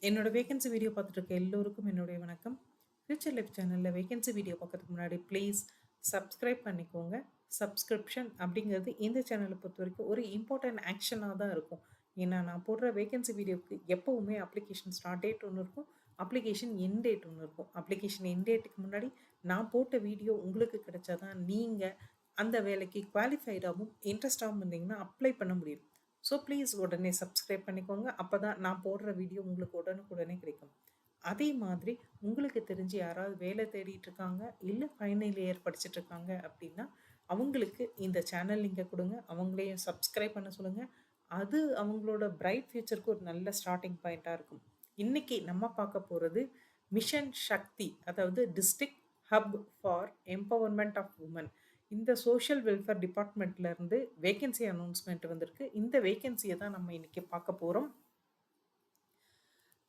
என்னோட vacancy video பார்த்துட்டு இருக்க எல்லோருக்கும் என்னுடைய வணக்கம். ஃபியூச்சர் லைஃப் சேனல்ல வேகன்சி வீடியோ பார்க்கறதுக்கு முன்னாடி ப்ளீஸ் சப்ஸ்கிரைப் பண்ணிக்கோங்க. சப்ஸ்கிரிப்ஷன் அப்படிங்கிறது இந்த சேனலை பொறுத்தவரைக்கும் ஒரு இம்பார்ட்டன்ட் ஆக்ஷனா தான் இருக்கும். ஏன்னா, நான் போடுற வேகன்சி வீடியோவுக்கு எப்பவுமே அப்ளிகேஷன் ஸ்டார்ட் டேட் ஒண்ணு இருக்கும். அப்ளிகேஷன் எண்ட் டேட் ஒண்ணு இருக்கும். அப்ளிகேஷன் எண்ட் டேட்டுக்கு முன்னாடி நான் போட்ட வீடியோ உங்களுக்கு கிடைச்சா தான் நீங்க அந்த வேலைக்கு குவாலிஃபைடாவும், இன்ட்ரெஸ்டாவும் இருந்தீங்கன்னா அப்ளை பண்ண முடியும். ஸோ ப்ளீஸ் உடனே சப்ஸ்கிரைப் பண்ணிக்கோங்க. அப்பதான் நான் போடுற வீடியோ உங்களுக்கு உடனுக்குடனே கிடைக்கும். அதே மாதிரி உங்களுக்கு தெரிஞ்சு யாராவது வேலை தேடிட்டு இருக்காங்க, இல்ல ஃபைனல் இயர் படிச்சுட்டு இருக்காங்க அப்படின்னா, அவங்களுக்கு இந்த சேனல் லிங்க குடுங்க. அவங்களையும் சப்ஸ்கிரைப் பண்ண சொல்லுங்க. அது அவங்களோட பிரைட் ஃபியூச்சருக்கு ஒரு நல்ல ஸ்டார்ட்டிங் பாயிண்ட்டா இருக்கும். இன்னைக்கு நம்ம பார்க்க போறது மிஷன் சக்தி, அதாவது district hub for empowerment of women. இந்த சோஷியல் வெல்ஃபேர் டிபார்ட்மெண்ட்ல இருந்து வேகன்சி அனௌன்ஸ்மென்ட் வந்திருக்கு. இந்த வேகன்சிய தான் நம்ம இன்னைக்கு பார்க்க போறோம்.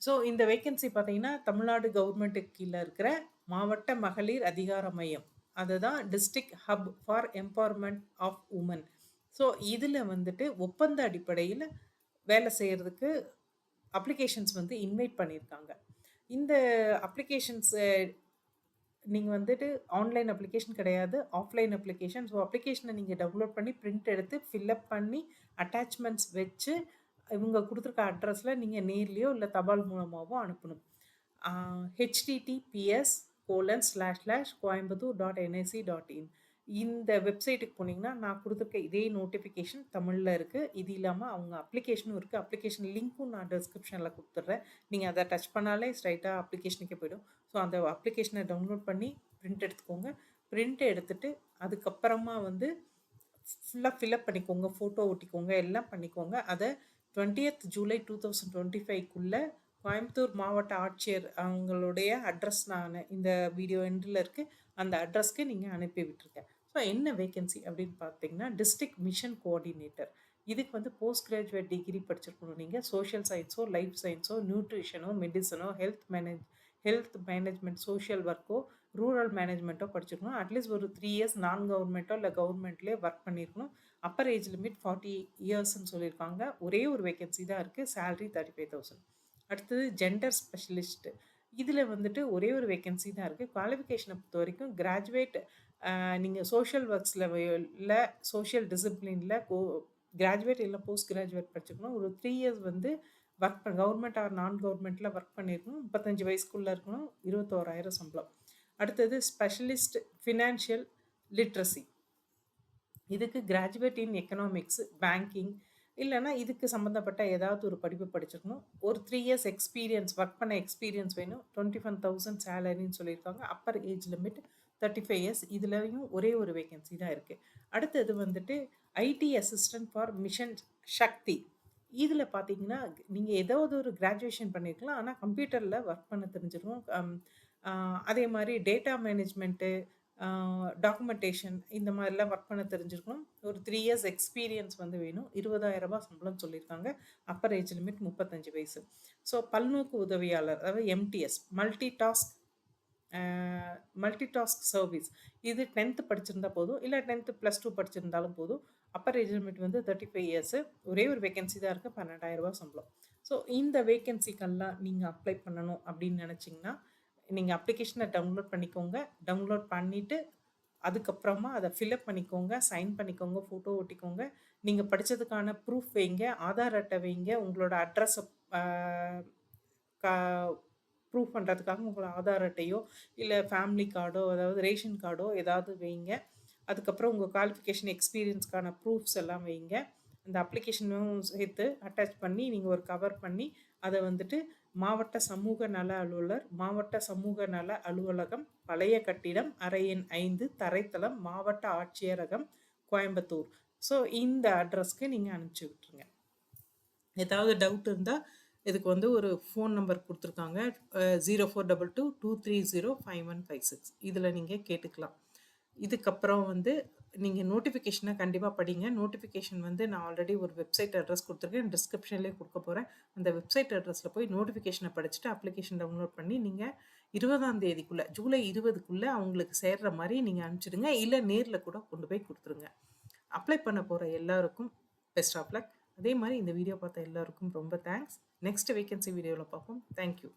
ஸோ இந்த வேகன்சி பார்த்தீங்கன்னா, தமிழ்நாடு கவர்மெண்ட்டுக்கு கீழ இருக்கிற மாவட்ட மகளிர் அதிகார மையம். அதுதான் district hub for empowerment of women. So இதுல வந்துட்டு ஒப்பந்த அடிப்படையில வேலை செய்யறதுக்கு அப்ளிகேஷன்ஸ் வந்து இன்வைட் பண்ணியிருக்காங்க. இந்த அப்ளிகேஷன்ஸ் நீங்க வந்துட்டு ஆன்லைன் அப்ளிகேஷன் கிடையாது. Offline application. ஸோ அப்ளிகேஷன நீங்க டவுன்லோட் பண்ணி, பிரிண்ட் எடுத்து, ஃபில் அப் பண்ணி, அட்டாச்மெண்ட்ஸ் வச்சு, இவங்க குடுத்துருக்க அட்ரஸ்ல நீங்க நேர்லயோ, இல்ல தபால் மூலமாவோ அனுப்பணும். ஆ https://coimbatore.nic.in இந்த வெப்சைட்டுக்கு போனீங்கன்னா, நான் குடுத்துருக்க இதே நோட்டிஃபிகேஷன் தமிழ்ல இருக்கு. இது இல்லாம அவங்க அப்ளிகேஷனும் இருக்கு. அப்ளிகேஷன் லிங்க்கும் நான் டிஸ்கிரிப்ஷன்ல குடுத்துடுறேன். நீங்க அத டச் பண்ணாலே ஸ்ட்ரைட்டா அப்ளிகேஷனுக்கே போயிடும். ஸோ அந்த அப்ளிகேஷன டவுன்லோட் பண்ணி பிரிண்ட் எடுத்துக்கோங்க. பிரிண்ட் எடுத்துட்டு, அதுக்கப்புறமா வந்து ஃபுல்லா ஃபில் அப் பண்ணிக்கோங்க. ஃபோட்டோ ஒட்டிக்கோங்க. எல்லாம் பண்ணிக்கோங்க. அத 20த் ஜூலை 2025க்குள்ள கோயம்புத்தூர் மாவட்ட ஆட்சியர் அவங்களுடைய அட்ரஸ் நானு இந்த வீடியோ எண்டுல இருக்கு. அந்த அட்ரஸ்க்கு நீங்க அனுப்பி விட்டுருங்க. ஸோ என்ன வேகன்சி அப்படின்னு பார்த்தீங்கன்னா, டிஸ்ட்ரிக்ட் மிஷன் கோஆர்டினேட்டர். இதுக்கு வந்து போஸ்ட் கிராஜுவேட் டிகிரி படிச்சிருக்கணும் நீங்க. சோஷியல் சயின்ஸோ, லைஃப் சயின்ஸோ, நியூட்ரிஷனோ, மெடிசனோ, ஹெல்த் மேனேஜ்மெண்ட், சோஷியல் ஒர்க்கோ, ரூரல் மேனேஜ்மெண்ட்டோ படிச்சிருக்கணும். அட்லீஸ்ட் ஒரு 3 இயர்ஸ் நான் கவர்மெண்ட்டோ இல்ல கவர்மெண்ட்லயே ஒர்க் பண்ணியிருக்கணும். அப்பர் ஏஜ் லிமிட் 40 இயர்ஸ்ன்னு சொல்லியிருக்காங்க. ஒரே ஒரு வேகன்சி தான் இருக்கு. சேலரி 35,000. அடுத்தது ஜெண்டர் ஸ்பெஷலிஸ்ட். இதுல வந்துட்டு ஒரே ஒரு வேகன்சி தான் இருக்கு. குவாலிஃபிகேஷன பொறுத்தவரைக்கும் கிராஜுவேட் நீங்க சோஷியல் ஒர்க்ஸ்ல இல்ல சோஷியல் டிசிப்ளின்ல கிராஜுவேட் இல்ல போஸ்ட் கிராஜுவேட் படிச்சிருக்கணும். ஒரு 3 இயர்ஸ் வந்து கவர்மெண்ட் ஆர் நான் கவர்மெண்ட்ல ஒர்க் பண்ணியிருக்கணும். 35 வயசுக்குள்ள இருக்கணும். 21,000 சம்பளம். அடுத்தது ஸ்பெஷலிஸ்ட் ஃபினான்ஷியல் லிட்ரசி. இதுக்கு கிராஜுவேட் இன் எக்கனாமிக்ஸ், பேங்கிங் இல்லன்னா இதுக்கு சம்மந்தப்பட்ட ஏதாவது ஒரு படிப்பு படிச்சிருக்கணும். ஒரு 3 இயர்ஸ் எக்ஸ்பீரியன்ஸ், ஒர்க் பண்ண எக்ஸ்பீரியன்ஸ் வேணும். 21,000 சேலரின்னு சொல்லியிருக்காங்க. Upper age limit 35 years. இதுலயும் ஒரே ஒரு வேகன்சி தான் இருக்கு. அடுத்தது வந்துட்டு ஐடி அசிஸ்டன்ட் ஃபார் மிஷன் சக்தி. இதுல பார்த்தீங்கன்னா, நீங்க ஏதாவது ஒரு கிராஜுவேஷன் பண்ணியிருக்கலாம். ஆனா கம்ப்யூட்டர்ல ஒர்க் பண்ண தெரிஞ்சிருக்கும். அதே மாரி டேட்டா மேனேஜ்மென்ட்டு, டாக்குமெண்டேஷன் இந்த மாதிரிலாம் ஒர்க் பண்ண தெரிஞ்சிருக்கணும். ஒரு 3 இயர்ஸ் எக்ஸ்பீரியன்ஸ் வந்து வேணும். ரூ. 20,000 சம்பளம் சொல்லியிருக்காங்க. அப்பர் ஏஜ் லிமிட் 35 வயசு. ஸோ பல்நோக்கு உதவியாளர், அதாவது எம்டிஎஸ், மல்டிடாஸ்க் சர்வீஸ். இது 10th படிச்சிருந்தா போதும். இல்ல 10th +2 படிச்சிருந்தாலும் போதும். அப்பர் ஏஜ் லிமிட் வந்து 35 இயர்ஸ். ஒரே ஒரு வேகன்சி தான் இருக்கு. ரூ. 12,000 சம்பளம். ஸோ இந்த வேகன்சிக்கெல்லாம் நீங்க அப்ளை பண்ணணும் அப்படின்னு நினைச்சீங்கன்னா, நீங்க அப்ளிகேஷன டவுன்லோட் பண்ணிக்கோங்க. டவுன்லோட் பண்ணிட்டு, அதுக்கப்புறமா அத ஃபில் அப் பண்ணிக்கோங்க. சைன் பண்ணிக்கோங்க. ஃபோட்டோ ஒட்டிக்கோங்க. நீங்க படிச்சதுக்கான ப்ரூஃப் வைங்க. ஆதார் அட்டை வைங்க. உங்களோட அட்ரஸ ஆ கா ப்ரூஃப் பண்றதுக்காக உங்களோட ஆதார் அட்டையோ, இல்ல ஃபேமிலி கார்டோ, அதாவது ரேஷன் கார்டோ ஏதாவது வைங்க. அதுக்கப்புறம் உங்க குவாலிஃபிகேஷன், எக்ஸ்பீரியன்ஸ்க்கான ப்ரூஃப்ஸ் எல்லாம் வைங்க. அந்த அப்ளிகேஷனும் சேர்த்து அட்டாச் பண்ணி, நீங்க ஒரு கவர் பண்ணி, அத வந்துட்டு மாவட்ட சமூக நல அலுவலர், மாவட்ட சமூக நல அலுவலகம், பழைய கட்டிடம், அறை எண் 5, தரைத்தளம், மாவட்ட ஆட்சியரகம், கோயம்புத்தூர். ஸோ இந்த அட்ரஸ்க்கு நீங்க அனுப்பிச்சு விட்டுருங்க. ஏதாவது டவுட் இருந்தா, இதுக்கு வந்து ஒரு ஃபோன் நம்பர் குடுத்துருக்காங்க. 0422-230-5156. இதுல நீங்க கேட்டுக்கலாம். இதுக்கப்புறம் வந்து நீங்க நோட்டிஃபிகேஷன கண்டிப்பா படிங்க. நோட்டிஃபிகேஷன் வந்து நான் ஆல்ரெடி ஒரு வெப்சைட் அட்ரஸ் குடுத்துருக்கேன். டிஸ்கிரிப்ஷன்லயே குடுக்க போறேன். அந்த வெப்சைட் அட்ரஸ்ல போய் நோட்டிஃபிகேஷன படிச்சுட்டு அப்ளிகேஷன் டவுன்லோட் பண்ணி, நீங்க 20ஆம் தேதிக்குள்ள, ஜூலை 20க்குள்ள அவங்களுக்கு சேர்ற மாரி நீங்க அனுப்பிச்சுடுங்க. இல்ல நேர்ல கூட கொண்டு போய் குடுத்துருங்க. அப்ளை பண்ண போற எல்லாருக்கும் பெஸ்ட் ஆஃப் லக். அதே மாரி இந்த வீடியோ பார்த்த எல்லாருக்கும் ரொம்ப தேங்க்ஸ். நெக்ஸ்ட் வேகன்சி வீடியோல பார்ப்போம். Thank you.